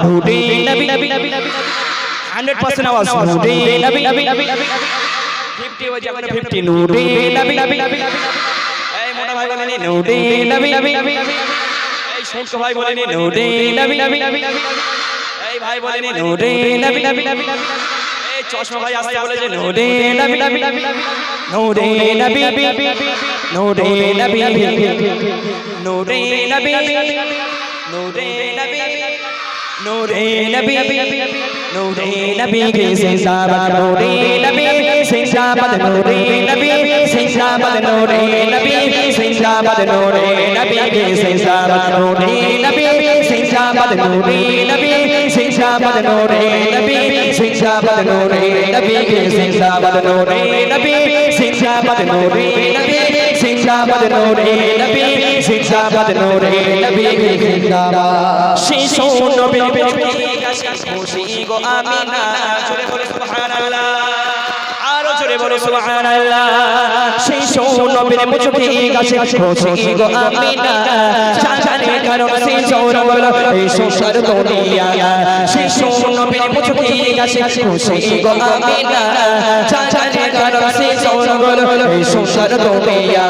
নূরে নবী 100% আওয়াজ নূরে নবী 50 হয়ে যাবে 50 নূরে নবী এই মোটা ভাই বলেন নূরে নবী এই ছোট ভাই বলেন নূরে নবী এই ভাই বলেন নূরে নবী এই চশমা ভাই আসতে বলে যে নূরে নবী নূরে নবী নূরে নবী নূরে নবী नूरे नबी नूरे नबी के सिंगाबाद नूरे नबी सिंगाबाद नूरे नबी सिंगाबाद नूरे नबी सिंगाबाद नूरे नबी के सिंगाबाद नूरे नबी सिंगाबाद नूरे नबी सिंगाबाद नूरे नबी सिंगाबाद नूरे नबी के सिंगाबाद नूरे नबी सिंगाबाद नूरे नबी सिंगाबाद नूरे नबी सिंगाबाद नूरे नबी के सिंगाबाद शिशु नबी खुशी गो आमीना जोरे बोलो सुबहानाल्लाह आरो जोरे बोलो सुबहानाल्लाह शिशु नबी मुझे गाছে खुशी गो आमीना जाने करो शिशु बोलो शिशु सर दुनिया शिशु नबी मुझे गाছে खुशी गो आमीना जाने करो शिशु बोलो शिशु सर दुनिया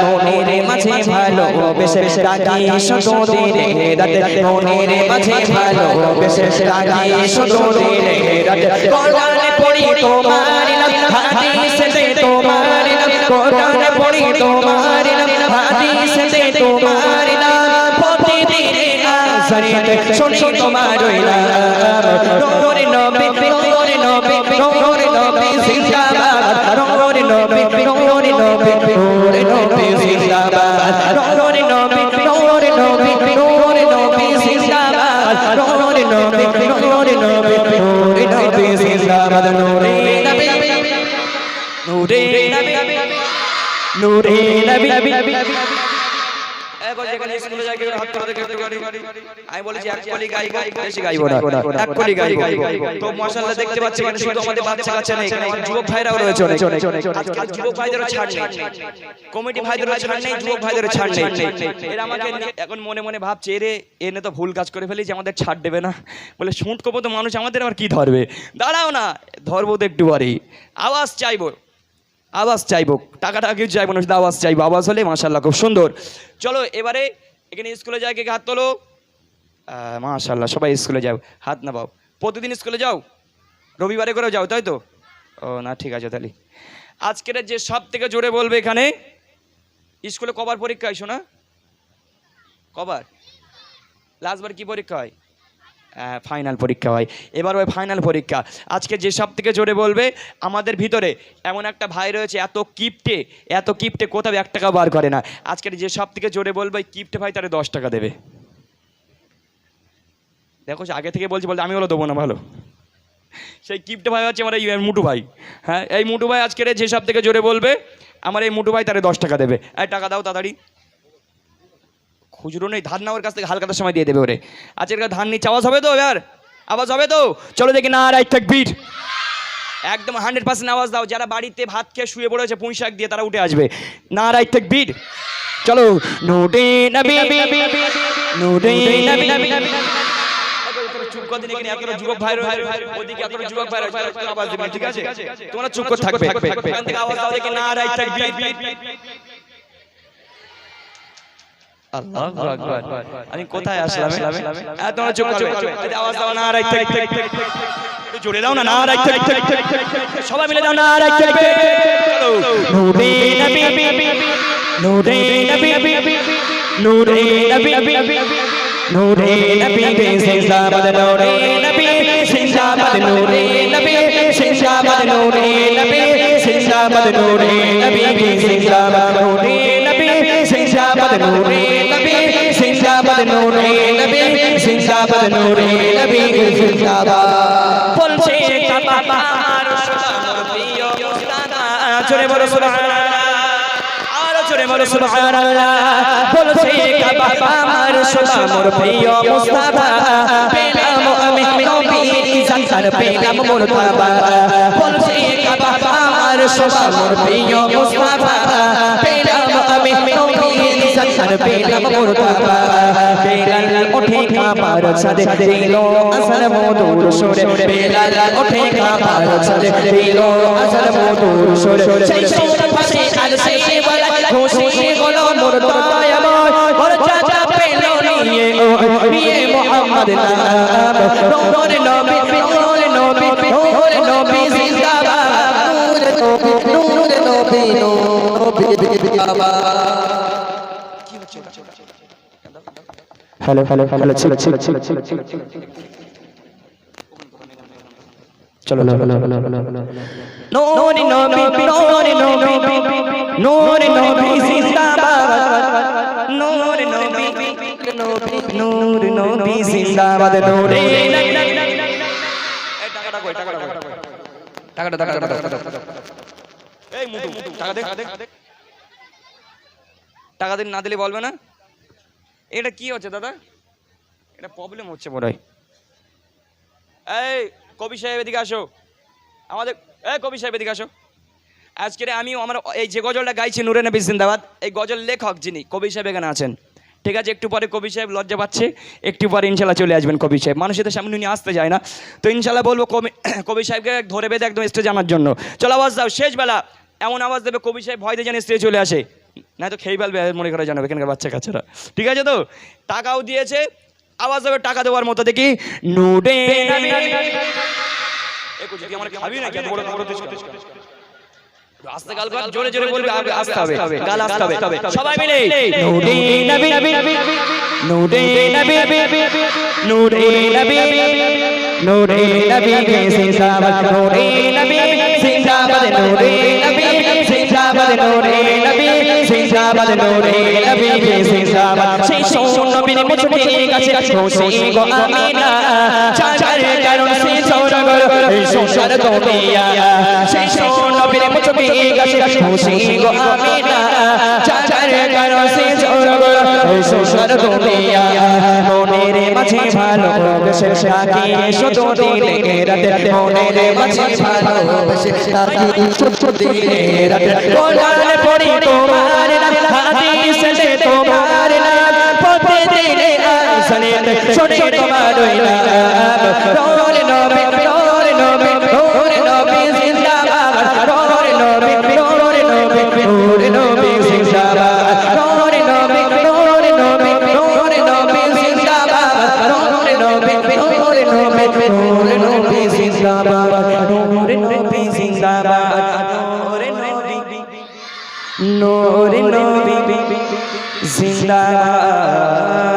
মনের মাঝে ভালোবেসে রাখি শুধু দিনে রাতে মনের মাঝে ভালোবেসে রাখি শুধু দিনে রাতে কোরআনে পড়ি তোমার নাম হাদিসে তোমার নাম কোরআনে পড়ি তোমার নাম হাদিসে তোমার নাম প্রতিদিনে আযানে শুনি তোমার নাম নূরে নবী নূরে নবী নূরে নবী জিন্দাবাদ নূরে নবী নূরে নবী নূরে নবী জিন্দাবাদ নূরে নবী নূরে নবী নূরে নবী জিন্দাবাদ নূরে নবী নূরে নবী নূরে নবী জিন্দাবাদ নূরে নবী নূরে নবী নূরে নবী এখন যেখানে স্কুলে যাই হাত ধরে দেখতে পারি আমি বলেছি এক কলি গাইবো বেশি গাইবো না এক কলি গাইবো তো মাশাআল্লাহ দেখতে পাচ্ছি এখানে শুধু আমাদের বাচ্চা কাচ্চা নেই এখানে যুবক ভাইরাও রয়েছে আজকাল যুবক ভাইদেরও ছাড় নেই কমিটি ভাইদেরও ছাড় নেই যুবক ভাইদেরও ছাড় নেই এরা আমাকে এখন মনে মনে ভাবছে এনে তো ভুল কাজ করে ফেলি যে আমাদের ছাড় দেবে না বলে শুঁট কপো তো মানুষ আমাদের আবার কি ধরবে দাঁড়াও না ধরবো তো একটু বাড়ি আওয়াজ চাইবো আওয়াজ চাইবো টাকাটা কিছু চাইবো না শুধু আওয়াজ চাইবো আওয়াজ হলে মাশাআল্লাহ খুব সুন্দর চলো এবারে এখানে স্কুলে যাই কে হাত তোলো মাশাআল্লাহ সবাই স্কুলে যাও হাত নামাও প্রতিদিন স্কুলে যাও রবিবারে করেও যাও তাই তো ও না ঠিক আছে তাহলে আজকের যে সব থেকে জোরে বলবে এখানে স্কুলে কবার পরীক্ষা হয় শোনা কবার লাস্টবার কি পরীক্ষা হয় ফাইনাল পরীক্ষা হয় এবার ওই ফাইনাল পরীক্ষা আজকে যে সব থেকে জোরে বলবে আমাদের ভিতরে এমন একটা ভাই রয়েছে এত কিপটে কোথাও 1 টাকা বার করে না আজকের যে সব থেকে জোরে বলবে ওই কিপটে ভাই তারে 10 টাকা দেবে দেখো আগে থেকে বলছি বলতে আমি হলো দেবো না ভালো সেই কিপটে ভাই হচ্ছে আমার এই মুটু ভাই হ্যাঁ এই মুটু ভাই আজকের যে সব থেকে জোরে বলবে আমার এই মুটু ভাই তারে 10 টাকা দেবে এই টাকা দাও তাড়াতাড়ি খুচরো নেই ধার নেওয়ার কাছ থেকে হালকাতার সময় দিয়ে দেবে ওরে আজকের ধান নিচ্ছে আওয়াজ হবে তো এবার আওয়াজ হবে তো চলো দেখি নারায়ে তাকবীর একদম 100% আওয়াজ দাও যারা বাড়িতে ভাত খেয়ে শুয়ে পড়েছে পুঁই শাক দিয়ে তারা উঠে আসবে নারায়ে তাকবীর চলো নূরে নবী নূরে নবী চুপ করে দিন এখানে যুবক ভাই ওদিকে যুবক ভাই আওয়াজ দিবেন ঠিক আছে তোমরা চুপ করে থাকবে এখান থেকে আওয়াজ দাও দেখি নারায়ে তাকবীর আল্লাহু আকবার আমি কোথায় আসলাম তোমরা চুপ করবে আওয়াজ দাও নারায়ে তাকবীর একটু জোরে দাও না নারায়ে তাকবীর সবাই মিলে দাও নারায়ে তাকবীর নূরে নবী নূরে নবী নূরে নবী নূরে নবী কে সিন্দাবাদ নূরে নবী সিন্দাবাদ নূরে নবী সিন্দাবাদ নূরে নবী সিন্দাবাদ নূরে নবী কে সিন্দাবাদ নূরে নবী সিন্দাবাদ নূরে নবী সিন্দাবাদ নূরে নবী সিন্দাবাদ নূরে নবী কে সিন্দাবাদ বলছে কাবা আর সুবহানার প্রিয় মুস্তাফা জোরে বলো সুবহানাল্লাহ আর জোরে বলো সুবহানাল্লাহ বলছে কাবা আমার সুবহানার প্রিয় মুস্তাফা পেলাম আমি নবীর ইজ্জত পেলাম মুর্তবা বলছে কাবা আমার সুবহানার প্রিয় মুস্তাফা পেলাম আমি নবীর ইজ্জত পেলাম মুর্তবা পেলাম ওঠে কাঁপার ছাদে দিল আসল মধুর সুরে বেলাল ওঠে কাঁপার ছাদে দিল আসল মধুর সুরে সেই সুর ভাসে আর সেই বলা খুশি হলো মোর দয়াময় মোর চাচা পেল নিয়ে ও বিয়ে মোহাম্মদ নাম নূর নবী নূর নবী নূর নবী জিন্দাবাদ নূর নবী জিন্দাবাদ হ্যালো হ্যালো হ্যালো চলো চলো চলো চলো চলো নূর নবী নূর নবী নূর নবী জিন্দাবাদ নূর নবী নূর নবী জিন্দাবাদ নূরে এই মুটু টাকা দে টাকা দিন না দিলে বলবে না এটা কি হচ্ছে দাদা এটা প্রবলেম হচ্ছে মনে হয় এই কবি সাহেব এদিকে আসো আমাদের এই কবি সাহেব এদিকে আসো আজকে আমি আমার এই যে গজলটা গাইছি নূরে নবী জিন্দাবাদ এই গজল লেখক যিনি কবি সাহেব এখানে আছেন ঠিক আছে একটু পরে কবি সাহেব লজ্জা পাচ্ছে একটু পরে ইনশাল্লাহ চলে আসবেন কবি সাহেব মানুষের সামনে উনি আসতে যায় না তো ইনশাল্লাহ বলবো কবি সাহেবকে ধরে বেঁধে একদম স্টেজে আনার জন্য চলো আওয়াজ দাও শেষ বেলা এমন আওয়াজ দেবে কবি সাহেব ভয় দিয়ে যেন স্টেজে চলে আসে না তো খেয়ে ফেলবে মনে করে জানাবে এখানকার বাচ্চা কাচ্চারা ঠিক আছে তো টাকাও দিয়েছে আওয়াজ দেবে টাকা দেওয়ার মতো দেখি নুডে আমার খাবি না কেন আস্তে গাল কর জোরে জোরে বলবে আসতে হবে গাল আসতে হবে সবাই মিলে নুডে নবী নুডে নবী নুডে নবী নুডে নবী জিন্দাবাদ নুডে নবী জিন্দাবাদ নুডে নবী জিন্দাবাদ নুডে নবী জিন্দাবাদ নুডে নবী জিন্দাবাদ সেই সোন নবীর মুছতে গেছে খুশি গো আমিনা চাচার কারণ সে সৌরগর এই সংসার দুনিয়া সেই সোন নবীর মুছতে গেছে খুশি গো আমিনা চাচার কারণ সে সৌরগর এই সংসার দুনিয়া মনের মাঝে ভালোবেসে থাকি শুধু দিলে রাতে মনের মাঝে ভালোবেসে থাকি শুধু দিলে রাতে কোরআন পড়ি তোমার নাম হাদিসে তোমার নাম পড়তে দিলে আসলে শুনে তোমার নাম নূর নবী নূর নবী নূর নবী জিন্দাবাদ নূর নবী নূর নবী নূর নবী জিন্দাবাদ নূর নবী নূর নবী নূর নবী জিন্দাবাদ নূর নবী নূর নবী নূর নবী জিন্দাবাদ নূর নবী জিন্দাবাদ নূর নবী জিন্দাবাদ